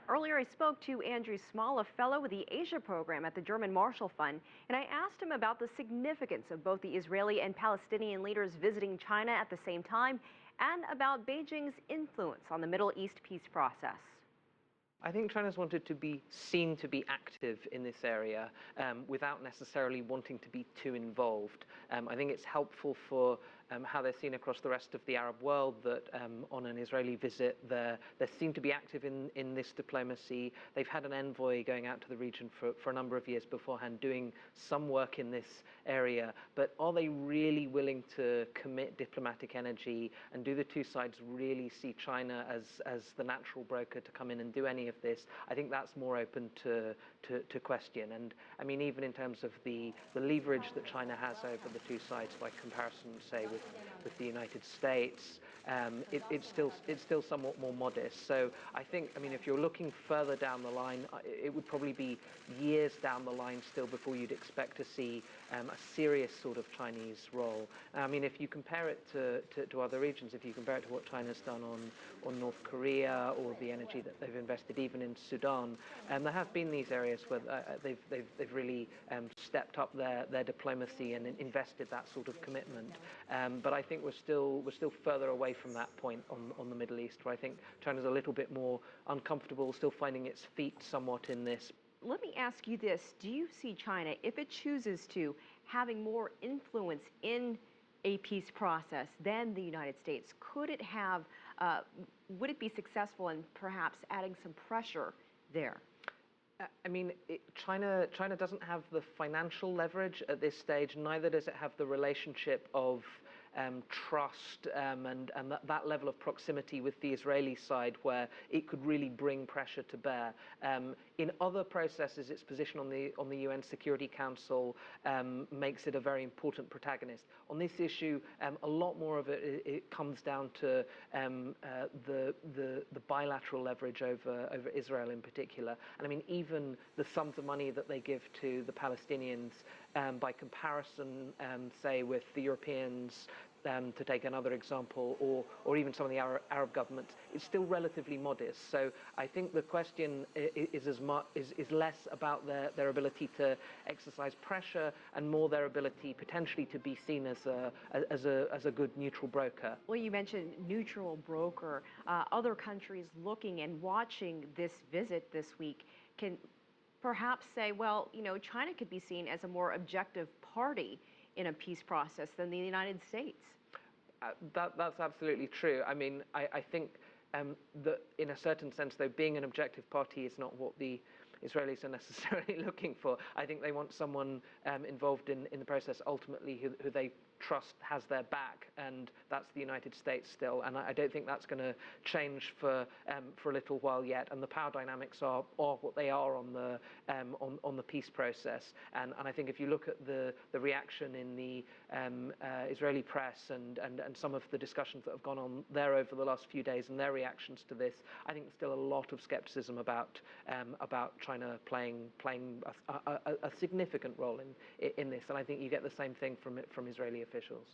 Earlier, I spoke to Andrew Small, a fellow with the Asia program at the German Marshall Fund, and I asked him about the significance of both the Israeli and Palestinian leaders visiting China at the same time and about Beijing's influence on the Middle East peace process. I think China's wanted to be seen to be active in this area without necessarily wanting to be too involved. I think it's helpful for how they're seen across the rest of the Arab world that on an Israeli visit they're seen to be active in this diplomacy. They've had an envoy going out to the region for a number of years beforehand doing some work in this area, but are they really willing to commit diplomatic energy, and do the two sides really see China as the natural broker to come in and do any of this? I think that's more open to question. And I mean, even in terms of the leverage that China has over the two sides by comparison, say, with the United States, it's still somewhat more modest. So I think, I mean, if you're looking further down the line, it would probably be years down the line still before you'd expect to see a serious sort of Chinese role. I mean, if you compare it to other regions, if you compare it to what China's done on North Korea, or the energy that they've invested even in Sudan, there have been these areas where they've really stepped up their diplomacy and invested that sort of commitment. But I think we're still further away from that point on the Middle East, where I think China's a little bit more uncomfortable, still finding its feet somewhat in this. Let me ask you this. Do you see China, if it chooses to, having more influence in a peace process than the United States? Could it have, would it be successful in perhaps adding some pressure there? I mean, China doesn't have the financial leverage at this stage, neither does it have the relationship of trust and that level of proximity with the Israeli side where it could really bring pressure to bear. In other processes, its position on the UN Security Council makes it a very important protagonist. On this issue, a lot more of it comes down to the bilateral leverage over Israel in particular. And I mean, even the sums of money that they give to the Palestinians, by comparison, say, with the Europeans, to take another example, or even some of the Arab governments, it's still relatively modest. So I think the question is less about their ability to exercise pressure and more their ability potentially to be seen as a good neutral broker. Well, you mentioned neutral broker. Other countries looking and watching this visit this week can perhaps say, well, you know, China could be seen as a more objective party in a peace process than the United States. That's absolutely true. I mean, I think that in a certain sense, though, being an objective party is not what the Israelis are necessarily looking for. I think they want someone involved in the process ultimately who they trust has their back, and that's the United States still. And I don't think that's going to change for a little while yet. And the power dynamics are what they are on the peace process. And I think if you look at the reaction in the Israeli press and some of the discussions that have gone on there over the last few days and their reactions to this, I think there's still a lot of skepticism about China playing a significant role in this. And I think you get the same thing from Israeli officials.